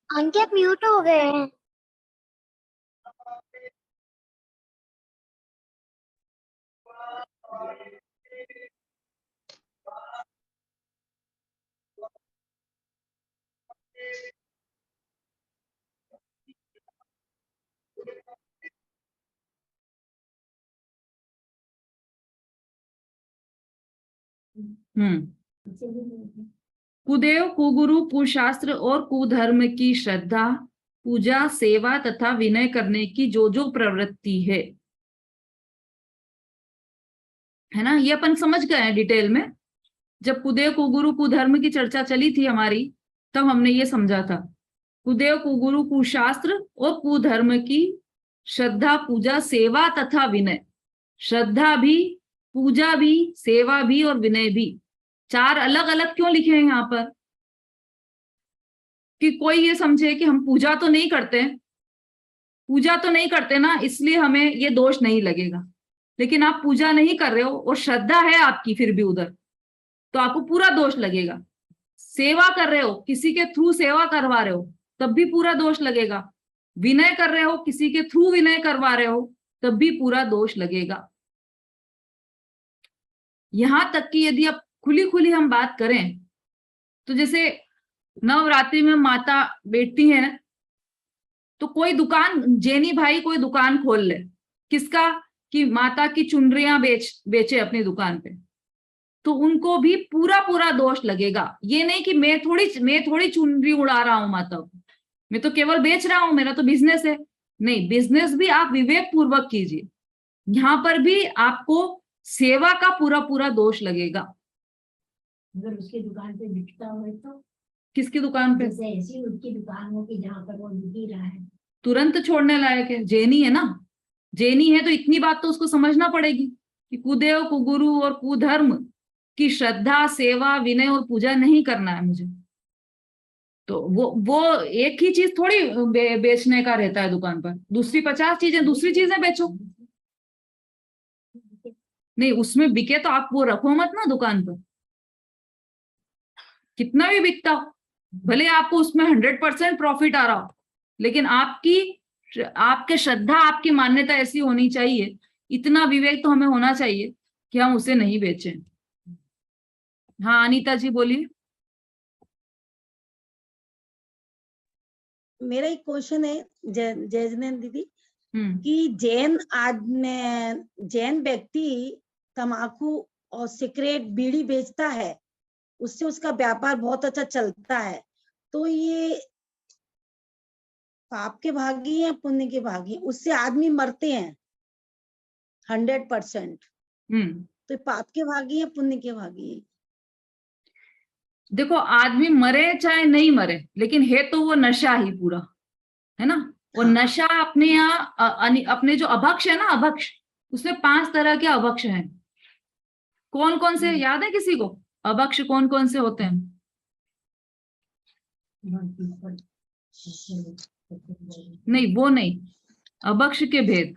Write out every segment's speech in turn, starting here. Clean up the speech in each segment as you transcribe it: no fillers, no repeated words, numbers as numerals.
अंकित mute हो गए हैं। कुदेव, कुगुरु, कुशास्त्र और कुधर्म की श्रद्धा, पूजा, सेवा तथा विनय करने की जो जो प्रवृत्ति है ना, ये अपन समझ गए हैं डिटेल में। जब कुदेव, कुगुरु, कुधर्म की चर्चा चली थी हमारी, तब हमने ये समझा था। कुदेव, कुगुरु, कुशास्त्र और कुधर्म की श्रद्धा, पूजा, सेवा तथा विनय। श्रद्धा भी, पूजा भी, सेवा भी और विनय भी। चार अलग अलग क्यों लिखे हैं यहाँ पर? कि कोई ये समझे कि हम पूजा तो नहीं करते ना, इसलिए हमें ये दोष नहीं लगेगा। लेकिन आप पूजा नहीं कर रहे हो और श्रद्धा है आपकी फिर भी उधर, तो आपको पूरा दोष लगेगा। सेवा कर रहे हो, किसी के थ्रू सेवा करवा रहे हो, तब भी पूरा दोष लगेगा। विनय कर रहे हो, किसी के थ्रू विनय करवा रहे हो, तब भी पूरा दोष लगेगा। यहां तक कि यदि आप खुली खुली हम बात करें, तो जैसे नवरात्रि में माता बैठती है, तो कोई दुकान, जेनी भाई कोई दुकान खोल ले, किसका? कि माता की चुनरियां बेचे अपनी दुकान पे, तो उनको भी पूरा पूरा दोष लगेगा। ये नहीं कि मैं थोड़ी चुनरी उड़ा रहा हूं माता को, मैं तो केवल बेच रहा हूं, मेरा तो बिजनेस है। नहीं, बिजनेस भी आप विवेक पूर्वक कीजिए। यहां पर भी आपको सेवा का पूरा पूरा दोष लगेगा। अगर उसकी दुकान पे बिकता हो तो? किसकी दुकान पे? जैसे ऐसी उसकी दुकान हो कि जहाँ पर वो बिक ही रहा है, तुरंत छोड़ने लायक है। जेनी है ना, जेनी है तो इतनी बात तो उसको समझना पड़ेगी कि कुदेव, कुगुरु और कुधर्म की श्रद्धा, सेवा, विनय और पूजा नहीं करना है मुझे। तो वो एक ही चीज थोड़ी बेचने का रहता है दुकान पर, दूसरी 50 चीजें, दूसरी चीजें बेचो। नहीं, उसमें बिके तो आप वो रखो मत ना दुकान पर। कितना भी बिकता हो, भले आपको उसमें 100% प्रॉफिट आ रहा हो, लेकिन आपके श्रद्धा, आपकी मान्यता ऐसी होनी चाहिए, इतना विवेक तो हमें होना चाहिए कि हम उसे नहीं बेचें। हाँ अनीता जी बोलिए। मेरा एक क्वेश्चन है जयजनन दीदी, कि जैन व्यक्ति तम्बाकू और सिगरेट, बीड़ी बेचता है, उससे उसका व्यापार बहुत अच्छा चलता है, तो ये पाप के भागी या पुण्य के भागी? उससे आदमी मरते हैं 100%, तो पाप के भागी या पुण्य के भागी? देखो, आदमी मरे चाहे नहीं मरे, लेकिन है तो वो नशा ही पूरा, है ना। और नशा अपने यहाँ, अपने जो अभक्ष है ना, अभक्ष, उसमें 5 तरह के अभक्ष हैं। कौन कौन से याद है किसी को? अभक्ष कौन कौन से होते हैं? नहीं, वो नहीं, अभक्ष के भेद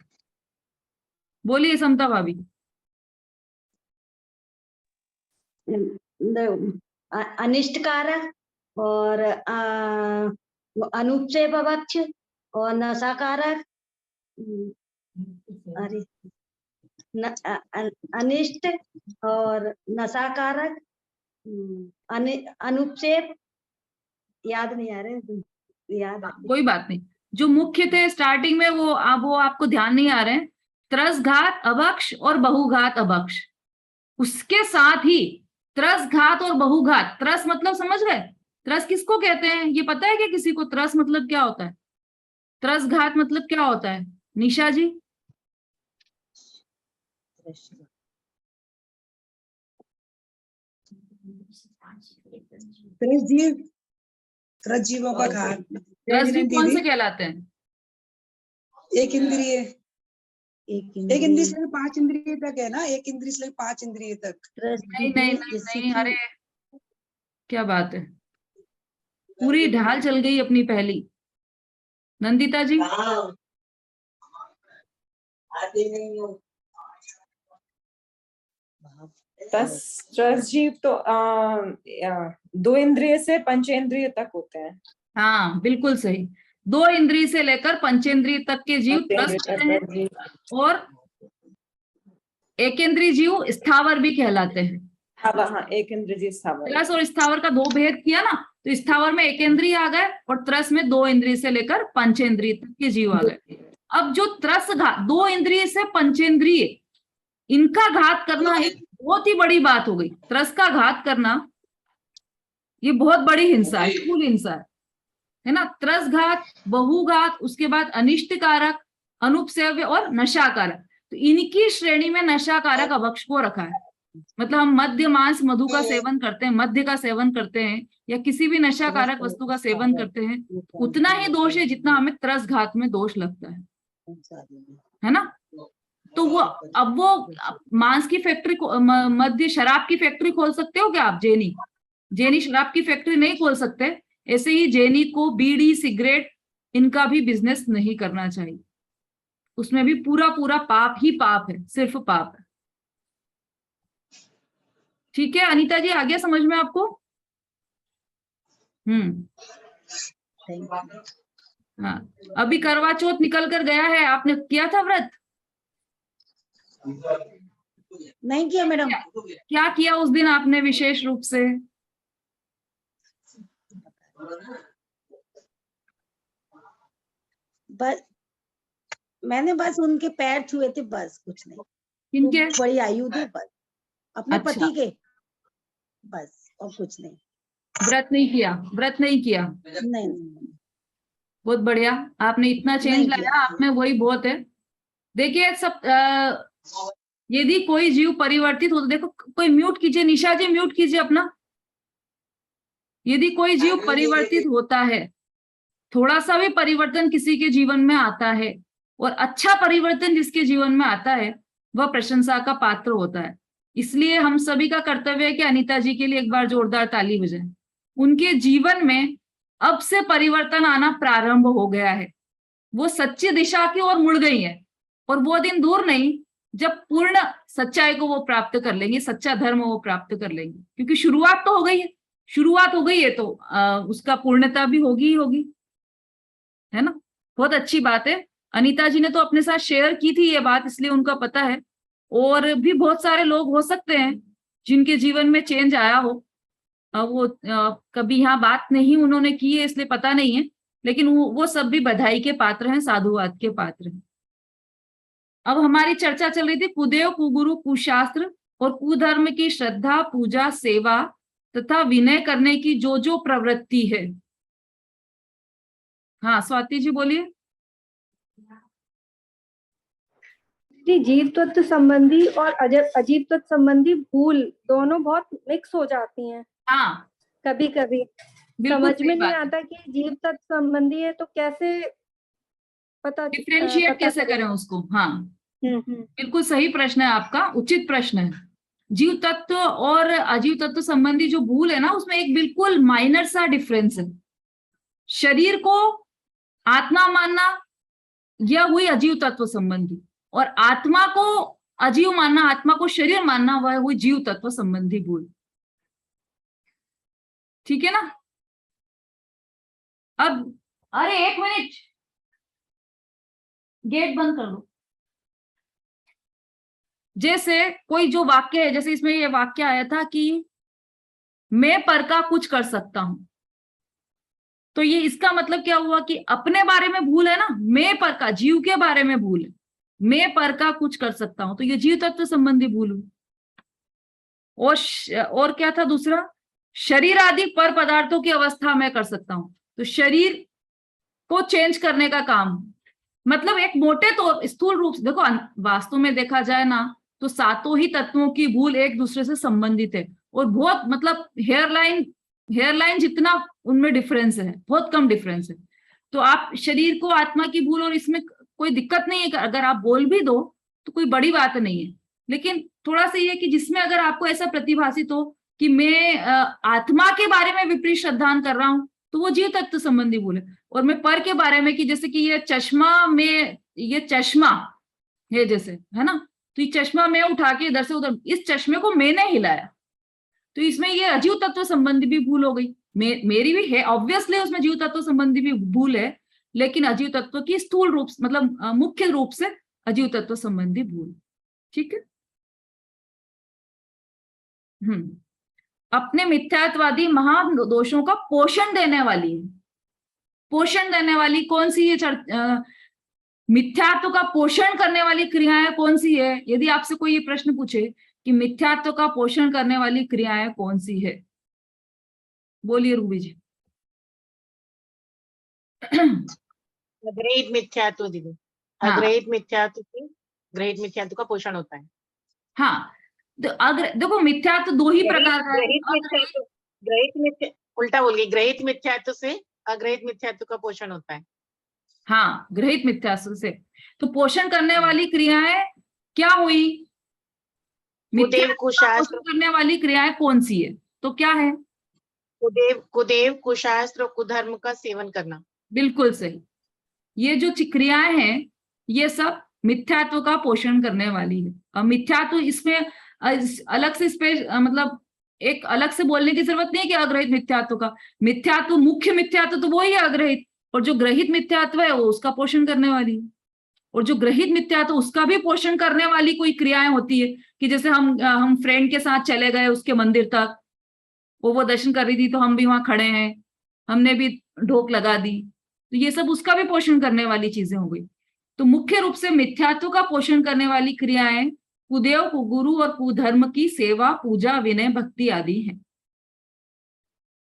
बोलिए समता भाभी। अनिष्टकारक और अनुपचय भक्ष और नशाकारक, अरे अनिष्ट और नशाकारक, अनुपचेप, याद नहीं आ रहे, याद आ कोई बात नहीं। जो मुख्य थे स्टार्टिंग में वो आपको ध्यान नहीं आ रहे हैं। त्रसघात अभक्ष और बहुघात अभक्ष। उसके साथ ही त्रसघात और बहुघात, त्रस मतलब समझ गए? त्रस किसको कहते हैं ये पता है क्या किसी को? त्रस मतलब क्या होता है? त्रसघात मतलब क्या होता है? निशा जी। जीवों का घात। कौन से कहलाते हैं? एक इंद्रिय, एक इंद्रिय से 5 इंद्रिय तक है ना, एक इंद्रिय से 5 इंद्रिय तक। नहीं, अरे क्या बात है, पूरी ढाल चल गई अपनी पहली। नंदिता जी। स्ट्रेस जीव तो 2 इंद्रिय से पंचेंद्रिय तक होते हैं। हाँ बिल्कुल सही, 2 इंद्रिय से लेकर पंचेंद्रिय तक के जीव त्रस्त होते हैं, और एकेंद्रीय जीव स्थावर भी कहलाते हैं। हाँ, एक इंद्रिय स्थावर। त्रस और स्थावर का 2 भेद किया ना, तो स्थावर में एकेंद्रीय आ गए और त्रस में 2 इंद्रिय से लेकर पंचेंद्रिय तक के जीव आ गए। अब जो त्रस घात 2 इंद्रिय से पंचेंद्रिय, इनका घात करना एक बहुत ही बड़ी बात हो गई। त्रस का घात करना ये बहुत बड़ी हिंसा है, स्थूल हिंसा है ना। त्रस घात, बहुघात, उसके बाद अनिष्ट कारक, अनुपसेव्य और नशाकारक। तो इनकी श्रेणी में नशाकारक अभक्ष को रखा है। मतलब हम मद्य मांस मधु का सेवन करते हैं, मद्य का सेवन करते हैं, या किसी भी नशाकारक वस्तु का सेवन करते हैं, उतना ही दोष है जितना हमें त्रस घात में दोष लगता है ना। तो वो अब वो मांस की फैक्ट्री, मद्य शराब की फैक्ट्री खोल सकते हो क्या आप? जेनी शराब की फैक्ट्री नहीं खोल सकते। ऐसे ही जेनी को बीड़ी सिगरेट इनका भी बिजनेस नहीं करना चाहिए, उसमें भी पूरा पूरा पाप ही पाप है, सिर्फ पाप है। ठीक है अनीता जी, आ गया समझ में आपको? हाँ, अभी करवा चौथ निकल कर गया है, आपने किया था व्रत? नहीं किया मैडम। क्या किया उस दिन आपने विशेष रूप से? बस मैंने बस उनके पैर छुए थे, बस कुछ नहीं। किनके? वो बड़ी आयु थे, बस अपने अच्छा। पति के, बस और कुछ नहीं। व्रत नहीं किया? व्रत नहीं किया? नहीं। बहुत बढ़िया, आपने इतना चेंज नहीं लाया, किया। आप में वही बहुत है। देखिए सब यदि कोई जीव परिवर्तित हो तो देखो, कोई म्यूट कीजिए, निशा जी म्यूट कीजिए अपना। यदि कोई जीव परिवर्तित होता है, थोड़ा सा भी परिवर्तन किसी के जीवन में आता है, और अच्छा परिवर्तन जिसके जीवन में आता है, वह प्रशंसा का पात्र होता है। इसलिए हम सभी का कर्तव्य है कि अनीता जी के लिए एक बार जोरदार ताली बजाएं। उनके जीवन में अब से परिवर्तन आना प्रारंभ हो गया है, वो सच्ची दिशा की ओर मुड़ गई है, और वो दिन दूर नहीं जब पूर्ण सच्चाई को वो प्राप्त कर लेंगे, सच्चा धर्म वो प्राप्त कर लेंगे। क्योंकि शुरुआत तो हो गई है, शुरुआत हो गई है तो उसका पूर्णता भी होगी ही होगी, है ना। बहुत अच्छी बात है। अनीता जी ने तो अपने साथ शेयर की थी ये बात, इसलिए उनका पता है। और भी बहुत सारे लोग हो सकते हैं जिनके जीवन में चेंज आया हो, वो कभी यहाँ बात नहीं उन्होंने की है इसलिए पता नहीं है, लेकिन वो सब भी बधाई के पात्र हैं, साधुवाद के पात्र हैं। अब हमारी चर्चा चल रही थी कुदेव, कुगुरु, कुशास्त्र और कुधर्म की श्रद्धा, पूजा, सेवा तथा विनय करने की जो जो प्रवृत्ति है। हाँ स्वाति जी बोलिए। जीव तत्व संबंधी और अजीव तत्व संबंधी भूल दोनों बहुत मिक्स हो जाती हैं। हाँ कभी कभी समझ में नहीं आता कि जीव तत्व संबंधी है तो कैसे पता डिफरेंशिएट कैसे करें उसको। हाँ बिल्कुल सही प्रश्न है आपका, उचित प्रश्न है। जीव तत्व और अजीव तत्व संबंधी जो भूल है ना, उसमें एक बिल्कुल माइनर सा डिफरेंस है। शरीर को आत्मा मानना यह हुई अजीव तत्व संबंधी, और आत्मा को अजीव मानना, आत्मा को शरीर मानना, वह हुई जीव तत्व संबंधी भूल। ठीक है ना। अब अरे 1 मिनट, गेट बंद कर दो। जैसे कोई जो वाक्य है, जैसे इसमें ये वाक्य आया था कि मैं पर का कुछ कर सकता हूं, तो ये इसका मतलब क्या हुआ कि अपने बारे में भूल है ना, मैं पर का, जीव के बारे में भूल है, मैं पर का कुछ कर सकता हूं, तो ये जीव तत्व संबंधी भूल हुई। और क्या था दूसरा, शरीर आदि पर पदार्थों की अवस्था में कर सकता हूं, तो शरीर को चेंज करने का काम, मतलब एक मोटे तौर स्थूल रूप से देखो, वास्तव में देखा जाए ना तो सातों ही तत्वों की भूल एक दूसरे से संबंधित है, और बहुत मतलब हेयरलाइन जितना उनमें डिफरेंस है, बहुत कम डिफरेंस है। तो आप शरीर को आत्मा की भूल, और इसमें कोई दिक्कत नहीं है, अगर आप बोल भी दो तो कोई बड़ी बात नहीं है, लेकिन थोड़ा सा ये कि जिसमें अगर आपको ऐसा प्रतिभासित हो कि मैं आत्मा के बारे में विपरीत श्रद्धान कर रहा हूं, तो वो जीव तत्व संबंधी भूल है। और मैं पर के बारे में कि जैसे कि ये चश्मा है जैसे, है ना, तो ये चश्मा मैं उठा के इधर से उधर, इस चश्मे को मैंने हिलाया, तो इसमें ये अजीव तत्व संबंधी भी भूल हो गई। मेरी भी है ऑब्वियसली, उसमें जीव तत्व संबंधी भी भूल है, लेकिन अजीव तत्व की स्थूल रूप मतलब मुख्य रूप से अजीव तत्व संबंधी भूल। ठीक है। अपने मिथ्यात्वादी महादोषों का पोषण देने वाली है। पोषण देने वाली कौन सी है? मिथ्यात्व का पोषण करने वाली क्रियाएं कौन सी है? यदि आपसे कोई ये प्रश्न पूछे कि मिथ्यात्व का पोषण करने वाली क्रियाएं कौन सी है, बोलिए रूबी जी। ग्रहित मिथ्यात्व दीदी, हाँ। ग्रहित मिथ्यात्व का पोषण होता है। हाँ, तो अगर देखो मिथ्यात्व दो ही प्रकार का है। उल्टा बोल गई, ग्रहित मिथ्यात्व से अग्रहित मिथ्यात्व का पोषण होता है। हाँ, ग्रहित मिथ्यात्व से। तो पोषण करने वाली क्रियाएं क्या हुई? मिथ्यात्व का पोषण करने वाली क्रियाएं कौन सी है? तो क्या है? कुदेव, कुशास्त्र, कुधर्म का सेवन करना। बिल्कुल सही। ये जो क्रियाएं हैं ये सब मिथ्यात्व का पोषण करने वाली है। और मिथ्यात्व इसमें अलग से मतलब एक अलग से बोलने की जरूरत नहीं है कि अग्रहित मिथ्यात्व का। मिथ्यात्व, मुख्य मिथ्यात्व तो वो ही है अग्रहित, और जो ग्रहित मिथ्यात्व है वो उसका पोषण करने वाली है। और जो ग्रहित मिथ्यात्व उसका भी पोषण करने वाली कोई क्रियाएं होती है कि जैसे हम फ्रेंड के साथ चले गए उसके मंदिर तक, वो दर्शन कर रही थी तो हम भी वहां खड़े हैं, हमने भी ढोक लगा दी, तो ये सब उसका भी पोषण करने वाली चीजें हो गई। तो मुख्य रूप से मिथ्यात्व का पोषण करने वाली क्रियाएं कुदेव, कुगुरु और कुधर्म की सेवा, पूजा, विनय, भक्ति आदि हैं।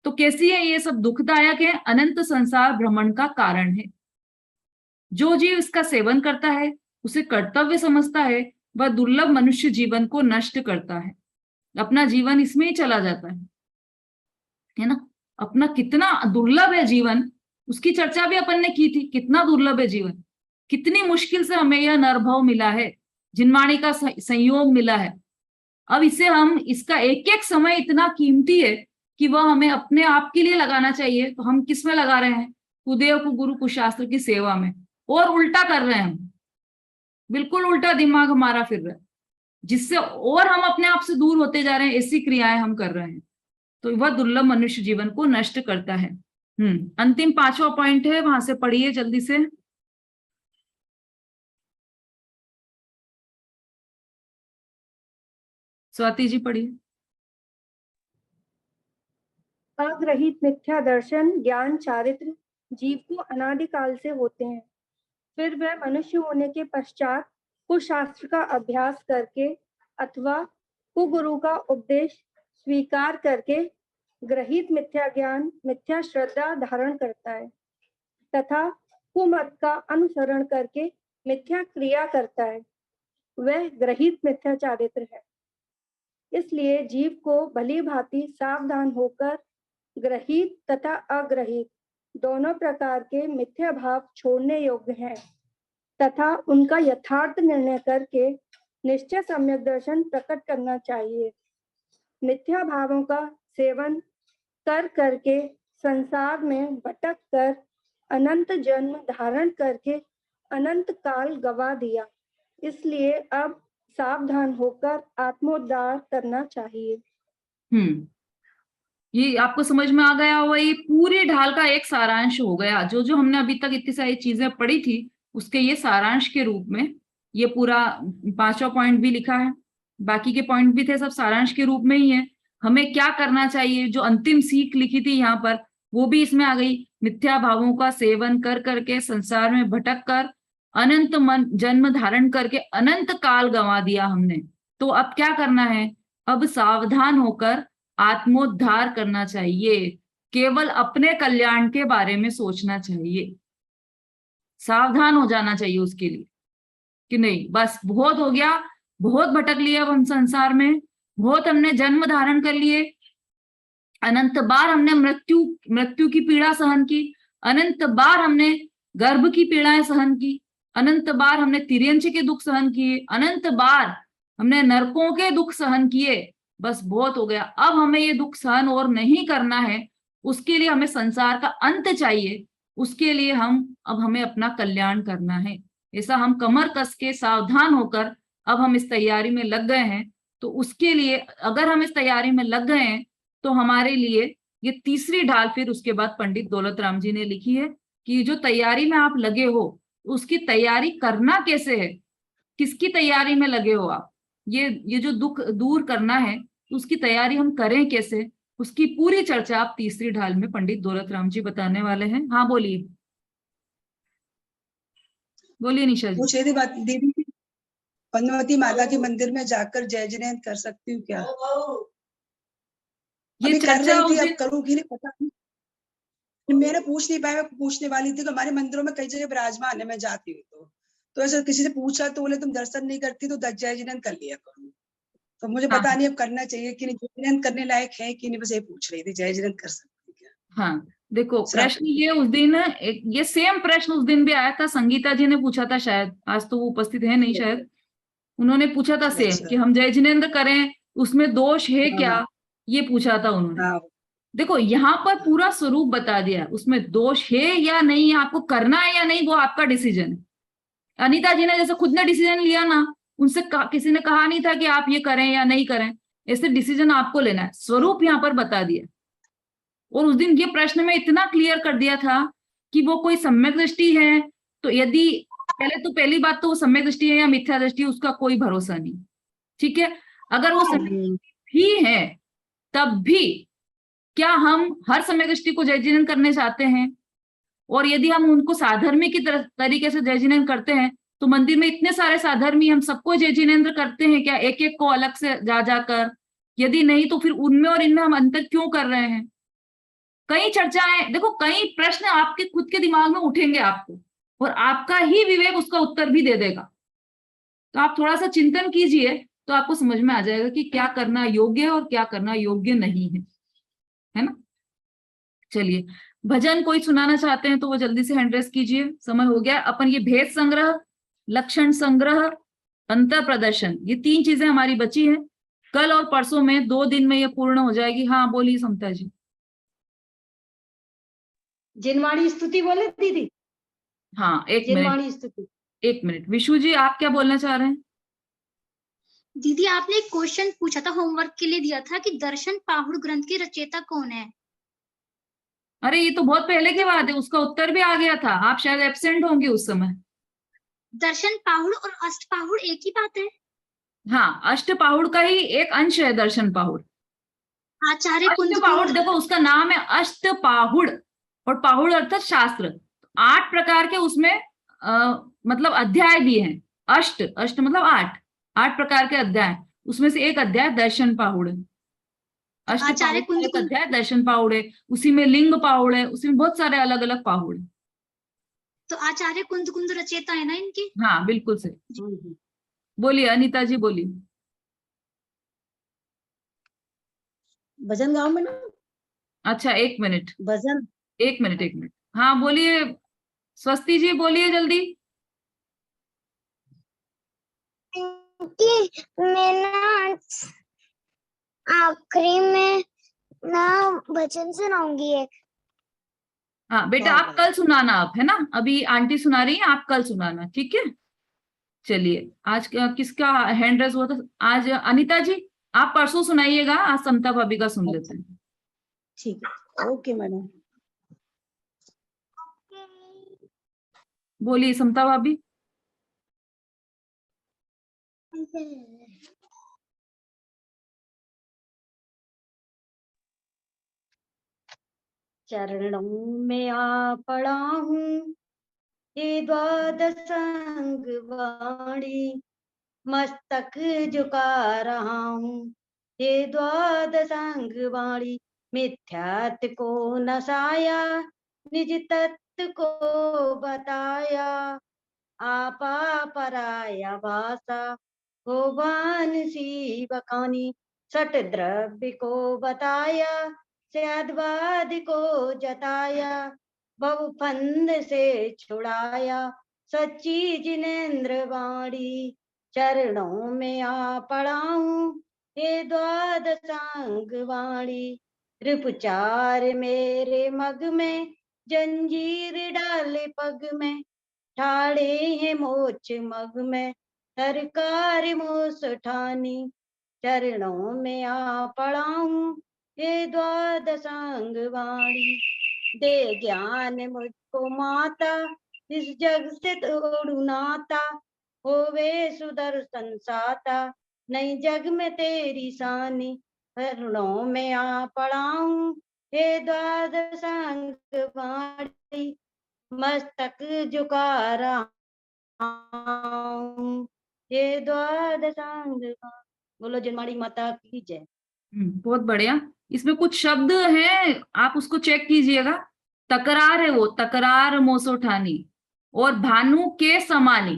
तो कैसी है ये सब? दुखदायक है, अनंत संसार भ्रमण का कारण है। जो जीव इसका सेवन करता है, उसे कर्तव्य समझता है, वह दुर्लभ मनुष्य जीवन को नष्ट करता है। अपना जीवन इसमें ही चला जाता है ना। अपना कितना दुर्लभ है जीवन, उसकी चर्चा भी अपन ने की थी। कितना दुर्लभ है जीवन, कितनी मुश्किल से हमें यह नरभव मिला है, जिनवाणी का संयोग मिला है। अब इसे हम, इसका एक एक समय इतना कीमती है कि वह हमें अपने आप के लिए लगाना चाहिए। तो हम किस में लगा रहे हैं? कुदेव, कुगुरु, कुशास्त्र की सेवा में। और उल्टा कर रहे हैं हम, बिल्कुल उल्टा दिमाग हमारा फिर रहा है, जिससे और हम अपने आप से दूर होते जा रहे हैं। ऐसी क्रियाएं हम कर रहे हैं, तो वह दुर्लभ मनुष्य जीवन को नष्ट करता है। अंतिम 5वां पॉइंट है, वहां से पढ़िए जल्दी से। स्वाति जी पढ़िए। अग्रहित मिथ्या दर्शन, ज्ञान, चारित्र जीव को अनादिकाल से होते हैं। फिर वह मनुष्य होने के पश्चात कुशास्त्र का अभ्यास करके अथवा कुगुरु का उपदेश स्वीकार करके ग्रहित मिथ्या ज्ञान, मिथ्या श्रद्धा धारण करता है तथा कुमत का अनुसरण करके मिथ्या क्रिया करता है। वह ग्रहित मिथ्या चारित्र है। इसलिए जीव को भली भांति सावधान होकर ग्रहित तथा अग्रहित दोनों प्रकार के मिथ्या भाव छोड़ने योग्य हैं तथा उनका यथार्थ निर्णय करके निश्चय सम्यक दर्शन प्रकट करना चाहिए। मिथ्या भावों का सेवन कर करके संसार में भटक कर अनंत जन्म धारण करके अनंत काल गवा दिया। इसलिए अब सावधान होकर आत्मोद्धार करना चाहिए। ये आपको समझ में आ गया होगा। ये पूरी ढाल का एक सारांश हो गया। जो जो हमने अभी तक इतनी सारी चीजें पढ़ी थी उसके ये सारांश के रूप में ये पूरा 5वां पॉइंट भी लिखा है, बाकी के पॉइंट भी थे, सब सारांश के रूप में ही है। हमें क्या करना चाहिए, जो अंतिम सीख लिखी थी यहाँ पर वो भी इसमें आ गई। मिथ्या भावों का सेवन कर करके संसार में भटक कर अनंत जन्म धारण करके अनंत काल गंवा दिया हमने। तो अब क्या करना है? अब सावधान होकर आत्मोद्धार करना चाहिए। केवल अपने कल्याण के बारे में सोचना चाहिए, सावधान हो जाना चाहिए उसके लिए कि नहीं बस बहुत हो गया, बहुत भटक लिया अब हम संसार में, बहुत हमने जन्म धारण कर लिए, अनंत बार हमने मृत्यु की पीड़ा सहन की, अनंत बार हमने गर्भ की पीड़ाएं सहन की, अनंत बार हमने तिर्यंच के दुख सहन किए, अनंत बार हमने नरकों के दुख सहन किए। बस बहुत हो गया, अब हमें ये दुख सहन और नहीं करना है, उसके लिए हमें संसार का अंत चाहिए, उसके लिए अब हमें अपना कल्याण करना है। ऐसा हम कमर कस के सावधान होकर अब हम इस तैयारी में लग गए हैं। तो उसके लिए अगर हम इस तैयारी में लग गए हैं तो हमारे लिए ये तीसरी ढाल फिर उसके बाद पंडित दौलत राम जी ने लिखी है कि जो तैयारी में आप लगे हो उसकी तैयारी करना कैसे है, किसकी तैयारी में लगे हो आप, ये जो दुख दूर करना है उसकी तैयारी हम करें कैसे, उसकी पूरी चर्चा आप तीसरी ढाल में पंडित दौलत राम जी बताने वाले हैं। हाँ बोलिए, बोलिए निशा जी। पूछ रही थी बात दीदी, पद्मावती माता के मंदिर में जाकर जय जिनेंद्र कर सकती हूँ क्या? ये अभी कर चर्चा रही उस थी, अब दिन करूंगी नहीं पता नहीं। मैंने पूछ नहीं पाया, मैं पूछने वाली थी कि हमारे मंदिरों में कई जगह विराजमान है, मैं जाती हूँ तो ऐसा किसी से पूछा तो बोले तुम दर्शन नहीं करती तो जय जिनेंद्र कर लिया करो। तो मुझे हाँ पता नहीं अब करना चाहिए कि नहीं, जय जिनेंद्र करने लायक है कि नहीं, बस ये पूछ रही थी जय जिनेंद्र कर सकती हूँ क्या? हाँ, देखो श्राप प्रश्न ये उस दिन ये सेम प्रश्न उस दिन भी आया था, संगीता जी ने पूछा था, शायद आज तो वो उपस्थित है नहीं शायद, उन्होंने पूछा था सेम अच्छा, कि हम जय जिनेंद्र करें उसमें दोष है हाँ क्या, ये पूछा था उन्होंने। हाँ देखो यहाँ पर पूरा स्वरूप बता दिया, उसमें दोष है या नहीं, आपको करना है या नहीं, वो आपका डिसीजन है। अनीता जी ने जैसे खुद ने डिसीजन लिया ना, उनसे किसी ने कहा नहीं था कि आप ये करें या नहीं करें, ऐसे डिसीजन आपको लेना है, स्वरूप यहाँ पर बता दिया। और उस दिन ये प्रश्न में इतना क्लियर कर दिया था कि वो कोई सम्यक दृष्टि है, तो यदि पहली बात तो वो सम्यक दृष्टि है या मिथ्या दृष्टि है उसका कोई भरोसा नहीं, ठीक है। अगर वो सम्यक भी है तब भी क्या हम हर सम्यक दृष्टि को जय जिनेंद्र करने चाहते हैं? और यदि हम उनको साधर्मी की तरीके से जय जिनेंद्र करते हैं तो मंदिर में इतने सारे साधर्मी, हम सबको जय जिनेंद्र करते हैं क्या, एक एक को अलग से जा जाकर? यदि नहीं तो फिर उनमें और इनमें हम अंतर क्यों कर रहे हैं? कई चर्चाएं, देखो कई प्रश्न आपके खुद के दिमाग में उठेंगे आपको, और आपका ही विवेक उसका उत्तर भी दे देगा। तो आप थोड़ा सा चिंतन कीजिए तो आपको समझ में आ जाएगा कि क्या करना योग्य है और क्या करना योग्य नहीं है ना। चलिए, भजन कोई सुनाना चाहते हैं तो वो जल्दी से हैंड रेस कीजिए, समय हो गया। अपन ये भेद संग्रह, लक्षण संग्रह, अंतर प्रदर्शन, ये 3 चीजें हमारी बची हैं। कल और परसों में 2 दिन में ये पूर्ण हो जाएगी। हाँ बोलिए समता जी। जिनवाणी स्तुति बोले दीदी? हाँ एक मिनट, जिनवाणी स्तुति। 1 मिनट। विशु जी आप क्या बोलना चाह रहे हैं? दीदी आपने एक क्वेश्चन पूछा था, होमवर्क के लिए दिया था कि दर्शन पाहुड़ ग्रंथ के रचयिता कौन है? अरे ये तो बहुत पहले की बात है, उसका उत्तर भी आ गया था, आप शायद एब्सेंट होंगे उस समय। दर्शन पाहुड़ और अष्ट पाहुड़ एक ही बात है? हाँ, अष्ट पाहुड़ का ही एक अंश है दर्शन पाहुड़। आचार्य अष्ट पाहुड़, देखो उसका नाम है अष्ट पाहुड़, और पाहुड़ अर्थात शास्त्र। 8 प्रकार के उसमें मतलब अध्याय दिए हैं। अष्ट मतलब 8 प्रकार के अध्याय, उसमें से एक अध्याय दर्शन पाहुड़ है। अष्ट आचार्य पाहुड़ का एक अध्याय दर्शन पाहुड़ है, उसी में लिंग पाहुड़ है, उसी में बहुत सारे अलग अलग पाहुड़ है। तो आचार्य कुंद कुंद रचयिता है ना इनके? हाँ बिल्कुल सही। बोलिए अनीता जी, बोलिए। भजन गाओ मैडम। अच्छा 1 मिनट, भजन 1 मिनट, 1 मिनट। हाँ बोलिए स्वस्ति जी, बोलिए जल्दी। कि मैं ना आखिरी में ना भजन सुनाऊंगी एक। हाँ बेटा आप कल सुनाना, आप है ना, अभी आंटी सुना रही है, आप कल सुनाना, ठीक है। चलिए, आज किसका हैंड रेस हुआ था? आज अनीता जी, आप परसों सुनाइएगा, आज समता भाभी का सुन लेते हैं। ठीक है, ओके मैडम। बोलिए समता भाभी। चरणों में आ पड़ा हूँ, ये द्वादश अंग वाणी, मस्तक झुका रहा हूँ, ये द्वादश अंग वाणी। मिथ्यात्व को नसाया, निज तत्व को बताया, आपा पराया भाषा हो सी बखानी। सट द्रव्य को बताया, सद्वाद को जताया, बहुफंद से छुड़ाया, सच्ची जिनेंद्र वाणी। चरणों में आ पड़ा हूँ, हे द्वादशांग वाणी रिपुचार मेरे मग में, जंजीर डाले पग में, ठाड़े हैं मोच मग में, सरकार मोस ठानी, चरणों में आ पड़ा हूँ हे द्वादशांग वाणी। दे ज्ञान मुझको माता, इस जग से तोड़ू नाता, होवे सुदर्शन साता, नई जग में तेरी सानी, चरणों में आ पड़ा हूँ हे द्वादशांग वाणी, मस्तक झुका रहा हूँ हे द्वादशांग वाणी। बोलो जन्माड़ी माता की जय। बहुत बढ़िया। इसमें कुछ शब्द हैं, आप उसको चेक कीजिएगा। तकरार है वो, तकरार मोसोठानी, और भानु के समानी,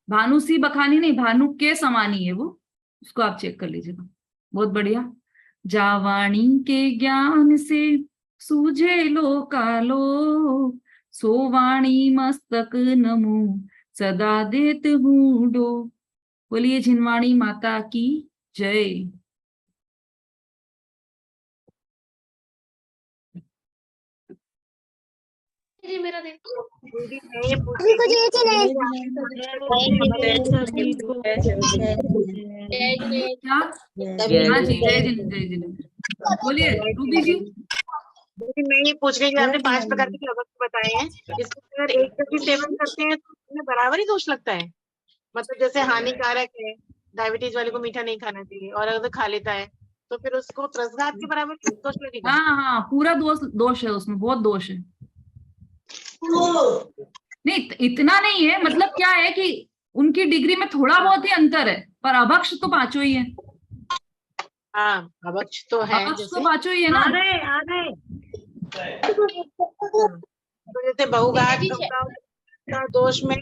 भानु सी बखानी नहीं, भानु के समानी है वो, उसको आप चेक कर लीजिएगा। बहुत बढ़िया। जावाणी के ज्ञान से सूझे लो कालो, सोवाणी मस्तक नमो सदा देत हूँ डो। बोलिए झिनवाणी माता की जय। जी मेरा देखो। दीदी मैं ये पूछ रही थी क्या? हाँ जी, जय जिनेंद्र। बोलिए रूबी जी। दीदी मैं ये पूछ रही थी, आपने 5 प्रकार के अवक्ष बताए हैं, इसमें अगर एक व्यक्ति सेवन करते हैं तो उसमें बराबर ही दोष लगता है? मतलब जैसे हानिकारक है, डायबिटीज वाले को मीठा नहीं खाना चाहिए, और अगर खा लेता है तो फिर उसको त्रसघात के बराबर दोष लगेगा? हाँ हाँ, पूरा दोष है उसमें, बहुत दोष है। नहीं, इतना नहीं है, मतलब क्या है कि उनकी डिग्री में थोड़ा बहुत ही अंतर है, पर अभक्ष तो पांचों ही है। हाँ, अभक्ष तो है, अभक्ष तो जैसे पांचों ही है ना। तो जैसे बहुघात का दोष में,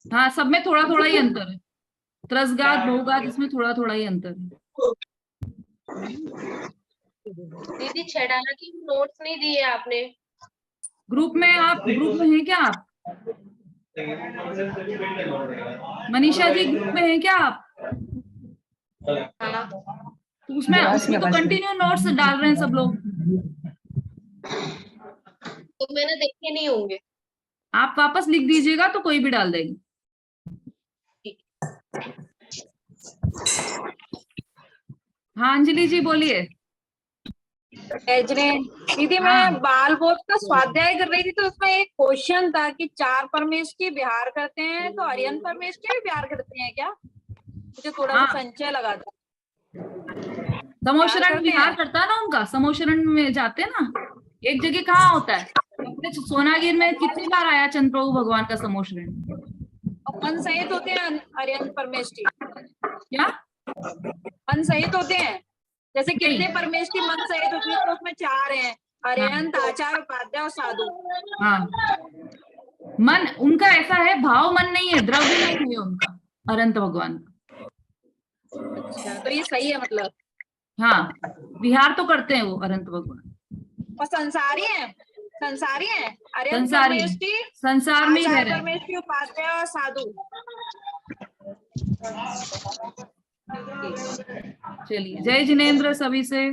हाँ, सब में थोड़ा थोड़ा ही अंतर है। त्रसघात, बहुघात, इसमें थोड़ा थोड़ा ही अंतर है। दीदी छेड़ाला की नोट्स नहीं दिए आपने। ग्रुप में हैं क्या आप? मनीषा जी ग्रुप में हैं क्या आप? हाँ। तो उसमें तो कंटिन्यू नोट्स डाल रहे हैं सब लोग। तो मैंने देखे नहीं होंगे। आप वापस लिख दीजिएगा तो कोई भी डाल देगी। हाँ अंजलि जी बोलिए। दीदी मैं बाल बोध का स्वाध्याय कर रही थी, तो उसमें एक क्वेश्चन था कि 4 परमेश की विहार करते हैं तो अरियन परमेश के भी विहार करते हैं क्या? मुझे थोड़ा सा संचय लगा था। समोशरण विहार करता है ना उनका, समोशरण में जाते हैं ना। एक जगह कहाँ होता है? अपने सोनागिर में कितनी बार आया चंद्र प्रभु भगवान का समोशरण? मन सहित होते हैं अरियन परमेश की। क्या मन सहित होते हैं? जैसे कितने परमेश की मन सहित होती है, तो उसमें 4 हैं, अरिहंत, आचार्य, उपाध्याय और साधु। हाँ, मन उनका ऐसा है, भाव मन नहीं है, द्रव्य मन है उनका, अनंत भगवान का। अच्छा, तो ये सही है मतलब। हाँ, विहार तो करते हैं वो अनंत भगवान। और संसारी है अरिहंत संसारी, परमेश की, संसार में ही रह आचार्य रहे परमेश की, उपाध्याय और साधु। चलिए, जय जिनेंद्र सभी से।